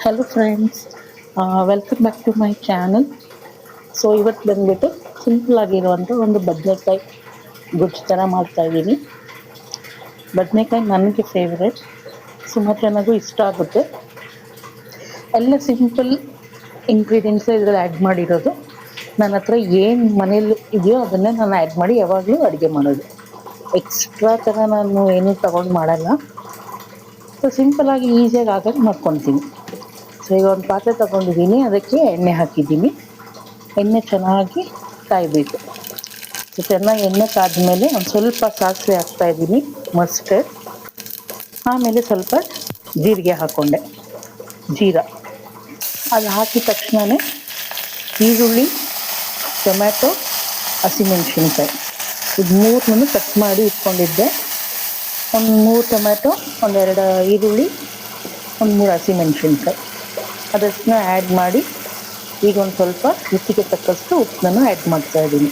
Hello friends, welcome back to my channel. So ಇವತ್ತು ಬಂದ್ಬಿಟ್ಟು simple ಆಗಿರುವಂಥ ಒಂದು ಬದನೆಕಾಯಿ ಗೊಜ್ಜು ಥರ ಮಾಡ್ತಾಯಿದ್ದೀನಿ. ಬದನೆಕಾಯಿ ನನಗೆ ಫೇವ್ರೆಟ್, ಸುಮಾರು ಜನಗೂ ಇಷ್ಟ ಆಗುತ್ತೆ. ಎಲ್ಲ ಸಿಂಪಲ್ ಇಂಗ್ರೀಡಿಯೆಂಟ್ಸ್ ಇದರಲ್ಲಿ ಆ್ಯಡ್ ಮಾಡಿರೋದು. ನನ್ನ ಹತ್ರ ಏನು ಮನೇಲಿ ಇದೆಯೋ ಅದನ್ನೇ ನಾನು ಆ್ಯಡ್ ಮಾಡಿ ಯಾವಾಗಲೂ ಅಡುಗೆ ಮಾಡೋದು. ಎಕ್ಸ್ಟ್ರಾ ಥರ ನಾನು ಏನೂ ತಗೊಂಡು ಮಾಡಲ್ಲ. ಸೊ ಸಿಂಪಲಾಗಿ ಈಸಿಯಾಗಿ ಆಗಾಗಿ ಮಾಡ್ಕೊತೀನಿ. ಸೊ ಈಗ ಒಂದು ಪಾತ್ರೆ ತಗೊಂಡಿದ್ದೀನಿ, ಅದಕ್ಕೆ ಎಣ್ಣೆ ಹಾಕಿದ್ದೀನಿ. ಎಣ್ಣೆ ಚೆನ್ನಾಗಿ ಕಾಯಬೇಕು. ಸೊ ಚೆನ್ನಾಗಿ ಎಣ್ಣೆ ಕಾದ್ಮೇಲೆ ಒಂದು ಸ್ವಲ್ಪ ಸಾಸಿವೆ ಹಾಕ್ತಾಯಿದ್ದೀನಿ, ಮಸ್ಟರ್ಡ್. ಆಮೇಲೆ ಸ್ವಲ್ಪ ಜೀರಿಗೆ ಹಾಕ್ಕೊಂಡೆ, ಜೀರಾ. ಅದು ಹಾಕಿದ ತಕ್ಷಣವೇ ಈರುಳ್ಳಿ, ಟೊಮ್ಯಾಟೊ, ಹಸಿಮೆಣಸಿನ್ಕಾಯಿ ಇದು ಮೂರನ್ನೂ ಕಟ್ ಮಾಡಿ ಇಟ್ಕೊಂಡಿದ್ದೆ. ಒಂದು 3 ಟೊಮ್ಯಾಟೊ, ಒಂದೆರಡು ಈರುಳ್ಳಿ, ಒಂದು 3 ಹಸಿಮೆಣಸಿನ್ಕಾಯಿ ಅದಷ್ಟನ್ನ ಆ್ಯಡ್ ಮಾಡಿ ಈಗ ಒಂದು ಸ್ವಲ್ಪ ರುಚಿಗೆ ತಕ್ಕಷ್ಟು ಉಪ್ಪನ್ನು ಆ್ಯಡ್ ಮಾಡ್ತಾಯಿದ್ದೀನಿ.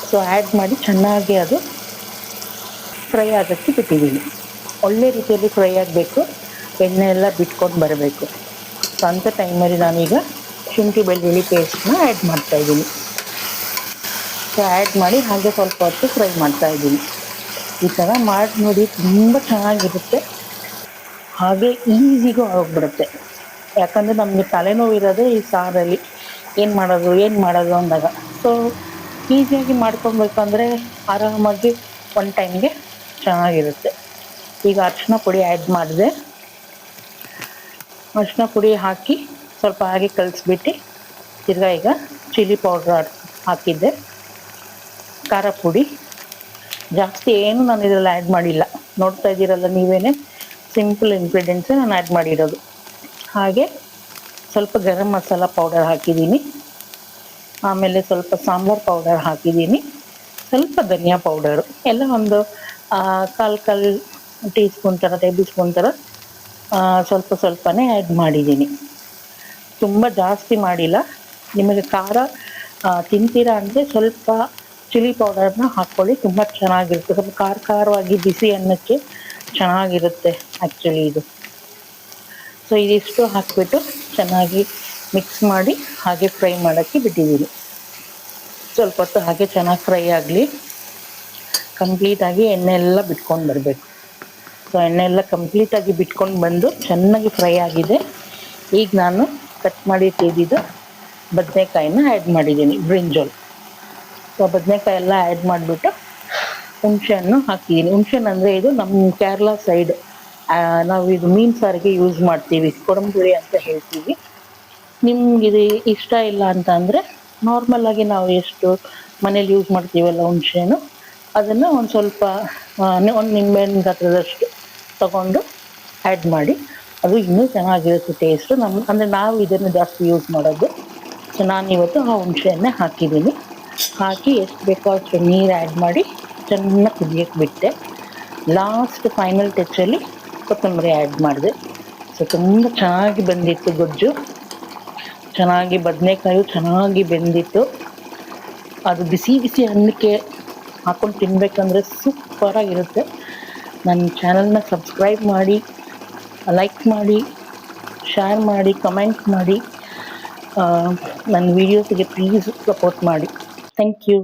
ಸೊ ಆ್ಯಡ್ ಮಾಡಿ ಚೆನ್ನಾಗಿ ಅದು ಫ್ರೈ ಆಗೋಕ್ಕೆ ಬಿಟ್ಟಿದ್ದೀನಿ. ಒಳ್ಳೆ ರೀತಿಯಲ್ಲಿ ಫ್ರೈ ಆಗಬೇಕು, ಎಣ್ಣೆ ಎಲ್ಲ ಬಿಟ್ಕೊಂಡು ಬರಬೇಕು. ಸೊ ಅಂಥ ಟೈಮಲ್ಲಿ ನಾನೀಗ ಶುಂಠಿ ಬೆಳ್ಳುಳ್ಳಿ ಪೇಸ್ಟನ್ನ ಆ್ಯಡ್ ಮಾಡ್ತಾಯಿದ್ದೀನಿ. ಸೊ ಆ್ಯಡ್ ಮಾಡಿ ಹಾಗೆ ಸ್ವಲ್ಪ ಹೊತ್ತು ಫ್ರೈ ಮಾಡ್ತಾಯಿದ್ದೀನಿ. ಈ ಥರ ಮಾಡಿ ನೋಡಿ, ತುಂಬ ಚೆನ್ನಾಗಿರುತ್ತೆ. ಹಾಗೆ ಈಸಿಗೂ ಆಗೋಗ್ಬಿಡುತ್ತೆ. ಯಾಕಂದರೆ ನಮಗೆ ತಲೆನೋವು ಇರೋದೇ ಈ ಸಾರಲ್ಲಿ, ಏನು ಮಾಡೋದು ಅಂದಾಗ. ಸೊ ಈಸಿಯಾಗಿ ಮಾಡ್ಕೊಬೇಕಂದ್ರೆ ಆರಾಮಾಗಿ ಒನ್ ಟೈಮ್ಗೆ ಚೆನ್ನಾಗಿರುತ್ತೆ. ಈಗ ಅರಿಶಿನ ಪುಡಿ ಆ್ಯಡ್ ಮಾಡಿದೆ. ಅರಿಶಿನ ಪುಡಿ ಹಾಕಿ ಸ್ವಲ್ಪ ಹಾಗೆ ಕಲಿಸ್ಬಿಟ್ಟು ತಿರ್ಗಾ ಈಗ ಚಿಲ್ಲಿ ಪೌಡ್ರ್ ಹಾಕಿದ್ದೆ, ಖಾರ ಪುಡಿ. ಜಾಸ್ತಿ ಏನು ನಾನು ಇದರಲ್ಲಿ ಆ್ಯಡ್ ಮಾಡಿಲ್ಲ, ನೋಡ್ತಾ ಇದ್ದೀರಲ್ಲ ನೀವೇ, ಸಿಂಪಲ್ ಇಂಗ್ರೀಡಿಯೆಂಟ್ಸೇ ನಾನು ಆ್ಯಡ್ ಮಾಡಿರೋದು. ಹಾಗೆ ಸ್ವಲ್ಪ ಗರಂ ಮಸಾಲ ಪೌಡರ್ ಹಾಕಿದ್ದೀನಿ, ಆಮೇಲೆ ಸ್ವಲ್ಪ ಸಾಂಬಾರು ಪೌಡರ್ ಹಾಕಿದ್ದೀನಿ, ಸ್ವಲ್ಪ ಧನಿಯಾ ಪೌಡರು ಎಲ್ಲ ಒಂದು ಕಾಲು ಟೀ ಸ್ಪೂನ್ ಥರ, ಟೇಬಲ್ ಸ್ಪೂನ್ ಥರ ಸ್ವಲ್ಪನೇ ಆ್ಯಡ್ ಮಾಡಿದ್ದೀನಿ. ತುಂಬ ಜಾಸ್ತಿ ಮಾಡಿಲ್ಲ. ನಿಮಗೆ ಖಾರ ತಿಂತೀರಾ ಅಂದರೆ ಸ್ವಲ್ಪ ಚಿಲ್ಲಿ ಪೌಡರ್ನ ಹಾಕ್ಕೊಳ್ಳಿ, ತುಂಬ ಚೆನ್ನಾಗಿರುತ್ತೆ. ಸ್ವಲ್ಪ ಖಾರವಾಗಿ ಬಿಸಿ ಅನ್ನಕ್ಕೆ ಚೆನ್ನಾಗಿರುತ್ತೆ ಆ್ಯಕ್ಚುಲಿ ಇದು. ಸೊ ಇದಿಷ್ಟು ಹಾಕಿಬಿಟ್ಟು ಚೆನ್ನಾಗಿ ಮಿಕ್ಸ್ ಮಾಡಿ ಹಾಗೆ ಫ್ರೈ ಮಾಡೋಕ್ಕೆ ಬಿಟ್ಟಿದ್ದೀನಿ. ಸ್ವಲ್ಪ ಹೊತ್ತು ಹಾಗೆ ಚೆನ್ನಾಗಿ ಫ್ರೈ ಆಗಲಿ, ಕಂಪ್ಲೀಟಾಗಿ ಎಣ್ಣೆ ಎಲ್ಲ ಬಿಟ್ಕೊಂಡು ಬರಬೇಕು. ಸೊ ಎಣ್ಣೆ ಎಲ್ಲ ಕಂಪ್ಲೀಟಾಗಿ ಬಿಟ್ಕೊಂಡು ಬಂದು ಚೆನ್ನಾಗಿ ಫ್ರೈ ಆಗಿದೆ. ಈಗ ನಾನು ಕಟ್ ಮಾಡಿ ತೆಗೆದಿದ್ದು ಬದನೆಕಾಯಿನ ಆ್ಯಡ್ ಮಾಡಿದ್ದೀನಿ, ಬ್ರಿಂಜಾಲ್. ಸೊ ಬದನೆಕಾಯಿ ಎಲ್ಲ ಆ್ಯಡ್ ಮಾಡಿಬಿಟ್ಟು ಹುಣಸೆಹಣ್ಣು ಹಾಕಿದ್ದೀನಿ. ಹುಣಸೆಹಣ್ಣು ಅಂದರೆ ಇದು ನಮ್ಮ ಕೇರಳ ಸೈಡ್ ನಾವು ಇದು ಮೀನು ಸಾರಿಗೆ ಯೂಸ್ ಮಾಡ್ತೀವಿ, ಕೊಡಂಬುಳಿ ಅಂತ ಹೇಳ್ತೀವಿ. ನಿಮ್ಗೆ ಇದು ಇಷ್ಟ ಇಲ್ಲ ಅಂತ ಅಂದರೆ ನಾರ್ಮಲಾಗಿ ನಾವು ಎಷ್ಟು ಮನೇಲಿ ಯೂಸ್ ಮಾಡ್ತೀವಲ್ಲ ಹುಣಸೆಹಣ್ಣು, ಅದನ್ನು ಒಂದು ಸ್ವಲ್ಪ ಒಂದು ನಿಂಬೆಹಣ್ಣು ಗಾತ್ರದಷ್ಟು ತಗೊಂಡು ಆ್ಯಡ್ ಮಾಡಿ, ಅದು ಇನ್ನೂ ಚೆನ್ನಾಗಿರುತ್ತೆ ಟೇಸ್ಟು. ಅಂದರೆ ನಾವು ಇದನ್ನು ಜಾಸ್ತಿ ಯೂಸ್ ಮಾಡೋದು. ಸೊ ನಾನಿವತ್ತು ಆ ಹುಣಸೆಹಣ್ಣೆ ಹಾಕಿದ್ದೀನಿ. ಹಾಕಿ ಎಷ್ಟು ಬೇಕೋ ಅಷ್ಟು ನೀರು ಆ್ಯಡ್ ಮಾಡಿ ಚೆನ್ನಾಗಿ ಕುದಿಯೋಕ್ಕೆ ಬಿಟ್ಟೆ. ಲಾಸ್ಟ್ ಫೈನಲ್ ಟಚ್ಚಲ್ಲಿ ಕೊತ್ತಂಬರಿ ಆ್ಯಡ್ ಮಾಡಿದೆ. ಸೊ ತುಂಬ ಚೆನ್ನಾಗಿ ಬಂದಿತ್ತು ಗೊಜ್ಜು, ಚೆನ್ನಾಗಿ ಬದನೆಕಾಯಿ ಚೆನ್ನಾಗಿ ಬೆಂದಿತ್ತು. ಅದು ಬಿಸಿ ಬಿಸಿ ಅನ್ನಕ್ಕೆ ಹಾಕ್ಕೊಂಡು ತಿನ್ನಬೇಕಂದ್ರೆ ಸೂಪರಾಗಿರುತ್ತೆ. ನನ್ನ ಚಾನಲ್ನ ಸಬ್ಸ್ಕ್ರೈಬ್ ಮಾಡಿ, ಲೈಕ್ ಮಾಡಿ, ಶೇರ್ ಮಾಡಿ, ಕಮೆಂಟ್ ಮಾಡಿ, ನನ್ನ ವೀಡಿಯೋಸಿಗೆ ಪ್ಲೀಸ್ ಸಪೋರ್ಟ್ ಮಾಡಿ. Thank you.